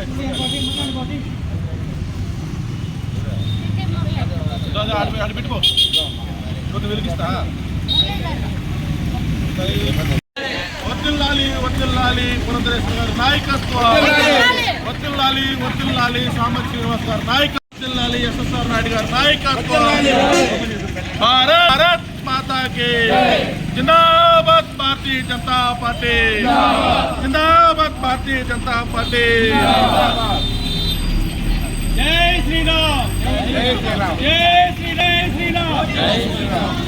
పెట్టుకో కొన్ని వెలిగిస్తా. వర్ధిల్లాలి వర్ధిల్లాలి పురంధరేశ్వర గారి నాయకత్వం, వర్ధిల్లాలి వర్ధిల్లాలి సామర్ శ్రీనివాస్ గారి నాయకత్వం, వర్ధిల్లాలి ఎస్ఎస్ఆర్ నాయుడు గారి నాయకత్వం. భారత్ మాతా కి జిందాబాద్, భారతీయ జనతా పార్టీ జిందాబాద్, భారతీయ జనతా పార్టీ. జై శ్రీరామ్, జై శ్రీరామ్, జై శ్రీరామ్, జై శ్రీరామ్.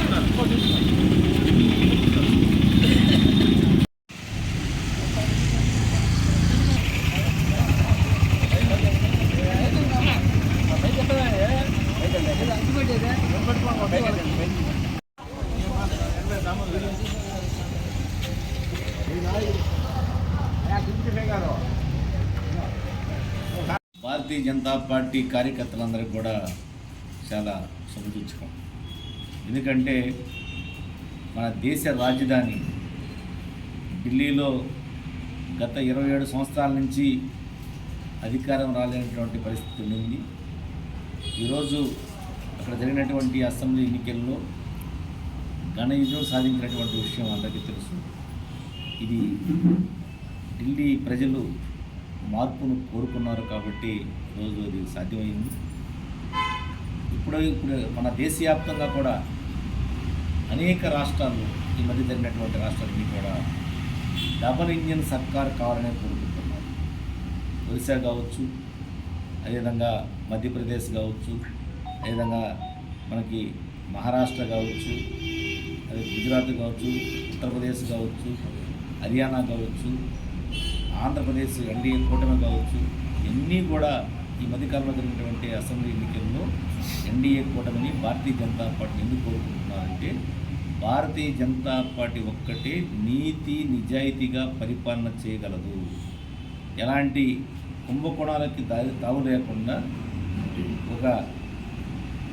భారతీయ జనతా పార్టీ కార్యకర్తలందరికీ కూడా చాలా శుభసూచకం. ఎందుకంటే మన దేశ రాజధాని ఢిల్లీలో గత 27 సంవత్సరాల నుంచి అధికారం రాలేనటువంటి పరిస్థితి ఉంది. ఈరోజు అక్కడ జరిగినటువంటి అసెంబ్లీ ఎన్నికల్లో ఘన విజయం సాధించినటువంటి విషయం అందరికీ తెలుసు. ఇది ఢిల్లీ ప్రజలు మార్పును కోరుకున్నారు కాబట్టి ఈరోజు అది సాధ్యమైంది. ఇప్పుడు మన దేశవ్యాప్తంగా కూడా అనేక రాష్ట్రాలు, ఈ మధ్య జరిగినటువంటి రాష్ట్రాలన్నీ కూడా డబల్ ఇంజిన్ సర్కార్ కావాలని కోరుకుంటున్నారు. ఒరిస్సా కావచ్చు, అదేవిధంగా మధ్యప్రదేశ్ కావచ్చు, అదేవిధంగా మనకి మహారాష్ట్ర కావచ్చు, అదే గుజరాత్ కావచ్చు, ఉత్తరప్రదేశ్ కావచ్చు, హర్యానా కావచ్చు, ఆంధ్రప్రదేశ్ ఎన్డీఏ కూటమి కావచ్చు, ఇవన్నీ కూడా ఈ మధ్యకాలంలో జరిగినటువంటి అసెంబ్లీ ఎన్నికల్లో ఎన్డీఏ కూటమిని భారతీయ జనతా పార్టీ ఎందుకు కోరుకుంటున్నారంటే, భారతీయ జనతా పార్టీ ఒక్కటే నీతి నిజాయితీగా పరిపాలన చేయగలదు. ఎలాంటి కుంభకోణాలకి తావు లేకుండా ఒక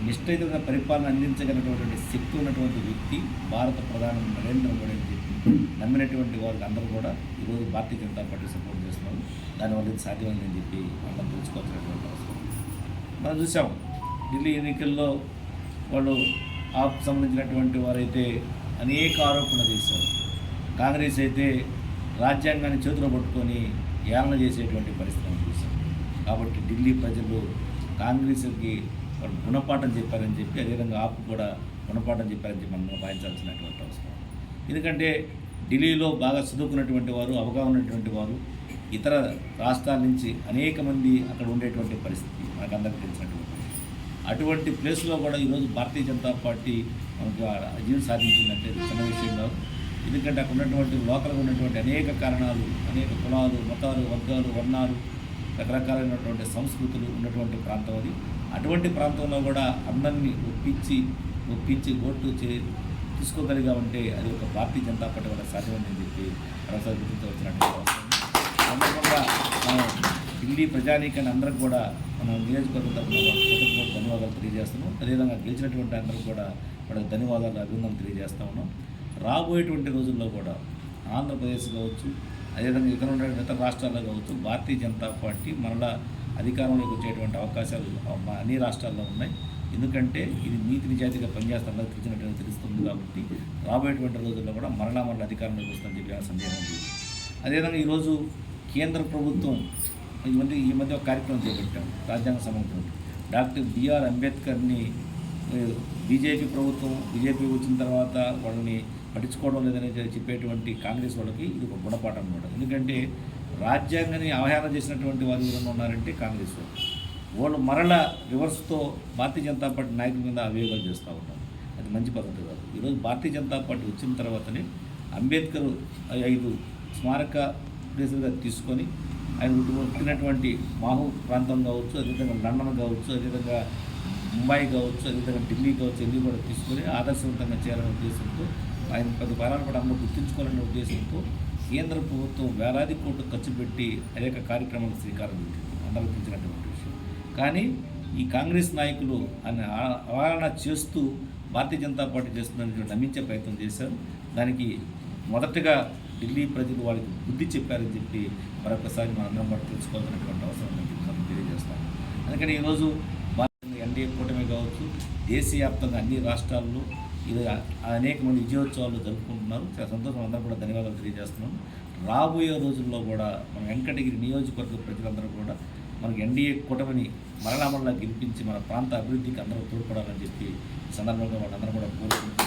నిష్ఠితంగా పరిపాలన అందించగలిగినటువంటి శక్తి ఉన్నటువంటి వ్యక్తి భారత ప్రధాని నరేంద్ర మోడీ అని చెప్పి నమ్మినటువంటి వారికి అందరూ కూడా ఈరోజు భారతీయ జనతా పార్టీ సపోర్ట్ చేస్తున్నారు. దానివల్ల ఇది సాధ్యమైందని చెప్పి అందరూ తెలుసుకోవాల్సినటువంటి అవసరం. మనం చూసాం ఢిల్లీ ఎన్నికల్లో వాళ్ళు ఆప్ సంబంధించినటువంటి వారైతే అనేక ఆరోపణలు చేశారు. కాంగ్రెస్ అయితే రాజ్యాంగాన్ని చేతిలో పట్టుకొని ఏలన చేసేటువంటి పరిస్థితిని చూశాం. కాబట్టి ఢిల్లీ ప్రజలు కాంగ్రెస్కి వాళ్ళు గుణపాఠం చెప్పారని చెప్పి, అదేవిధంగా ఆప్ కూడా గుణపాఠం చెప్పారని చెప్పి మనం భావించాల్సినటువంటి అవసరం. ఎందుకంటే ఢిల్లీలో బాగా చదువుకున్నటువంటి వారు, అవగాహన ఉన్నటువంటి వారు, ఇతర రాష్ట్రాల నుంచి అనేక మంది అక్కడ ఉండేటువంటి పరిస్థితి మనకు అందరికీ తెలిసినటువంటి. అటువంటి ప్లేస్లో కూడా ఈరోజు భారతీయ జనతా పార్టీ మనకు విజయం సాధించిందంటే చిన్న విషయం కాదు. ఎందుకంటే అక్కడ ఉన్నటువంటి లోకల్గా ఉన్నటువంటి అనేక కారణాలు, అనేక కులాలు, మతాలు, వర్గాలు, వర్ణాలు, రకరకాలైనటువంటి సంస్కృతులు ఉన్నటువంటి ప్రాంతం అది. అటువంటి ప్రాంతంలో కూడా అందరినీ ఒప్పించి ఓట్లు తీసుకోగలిగామంటే అది ఒక భారతీయ జనతా పార్టీ వల్ల సాధ్యమని చెప్పి మరోసారి గుర్తించవలసినటువంటి అవసరం. సందర్భంగా మనం ఢిల్లీ ప్రజానీకాన్ని అందరికి కూడా మనం నియోజకవర్గం తరఫున ధన్యవాదాలు తెలియజేస్తున్నాం. అదేవిధంగా గెలిచినటువంటి అందరికి కూడా వాళ్ళకి ధన్యవాదాలు, అభినందనలు తెలియజేస్తూ ఉన్నాం. రాబోయేటువంటి రోజుల్లో కూడా ఆంధ్రప్రదేశ్ కావచ్చు, అదేవిధంగా ఇక్కడ ఉండే ఇతర రాష్ట్రాల్లో కావచ్చు, భారతీయ జనతా పార్టీ మరలా అధికారంలోకి వచ్చేటువంటి అవకాశాలు అన్ని రాష్ట్రాల్లో ఉన్నాయి. ఎందుకంటే ఇది నీతి నిజాయితీగా పనిచేస్తుందో తెలిసినట్టు తెలుస్తుంది. కాబట్టి రాబోయేటువంటి రోజుల్లో కూడా మరలా అధికారంలోకి వస్తుందని చెప్పి సందేహం ఉంది. అదేవిధంగా ఈరోజు కేంద్ర ప్రభుత్వం ఈ మధ్య ఒక కార్యక్రమం చేపట్టాం, రాజ్యాంగ సమగ్రం. డాక్టర్ బిఆర్ అంబేద్కర్ని బీజేపీ వచ్చిన తర్వాత వాళ్ళని పట్టించుకోవడం లేదని చెప్పేటువంటి కాంగ్రెస్ వాళ్ళకి ఇది ఒక గుణపాఠం అన్నమాట. ఎందుకంటే రాజ్యాంగాన్ని అవహేళన చేసినటువంటి వారు ఎవరైనా ఉన్నారంటే కాంగ్రెస్ వాళ్ళు మరలా రివర్స్తో భారతీయ జనతా పార్టీ నాయకుల మీద అభియోగాలు చేస్తూ ఉంటారు. అది మంచి పద్ధతి కాదు. ఈరోజు భారతీయ జనతా పార్టీ వచ్చిన తర్వాతనే అంబేద్కర్ 5 స్మారక ప్లేసులుగా తీసుకొని ఆయన పుట్టినటువంటి మాహూ ప్రాంతం కావచ్చు, అదేవిధంగా లండన్ కావచ్చు, అదేవిధంగా ముంబై కావచ్చు, అదేవిధంగా ఢిల్లీ కావచ్చు, అన్నీ కూడా తీసుకొని ఆదర్శవంతంగా చేయాలనే ఉద్దేశంతో ఆయన 10 కాలాల పాటు అందరూ గుర్తించుకోవాలనే ఉద్దేశంతో కేంద్ర ప్రభుత్వం వేలాది కోట్లు ఖర్చు పెట్టి అనేక కార్యక్రమాలకు శ్రీకారం చుట్టింది, అందరూ గుర్తించినటువంటి విషయం. కానీ ఈ కాంగ్రెస్ నాయకులు అని అవగాహన చేస్తూ భారతీయ జనతా పార్టీ చేస్తుందని నమ్మించే ప్రయత్నం చేశారు. దానికి మొదటగా ఢిల్లీ ప్రజలు వాళ్ళకి బుద్ధి చెప్పారని చెప్పి మరొకసారి మనందరం కూడా తెలుసుకోవాల్సినటువంటి అవసరం ఉంది మనం తెలియజేస్తాం. అందుకని ఈరోజు ఎన్డీఏ కూటమి కావచ్చు, దేశవ్యాప్తంగా అన్ని రాష్ట్రాల్లో ఇది అనేక మంది విజయోత్సవాలు జరుపుకుంటున్నారు. చాలా సంతోషం, అందరూ కూడా ధన్యవాదాలు తెలియజేస్తున్నాం. రాబోయే రోజుల్లో కూడా మన వెంకటగిరి నియోజకవర్గ ప్రజలందరూ కూడా మనకి ఎన్డీఏ కూటమిని మరలా గెలిపించి మన ప్రాంత అభివృద్ధికి అందరూ తోడ్పడాలని చెప్పి ఈ సందర్భంగా వాళ్ళందరూ కూడా కోరుకుంటూ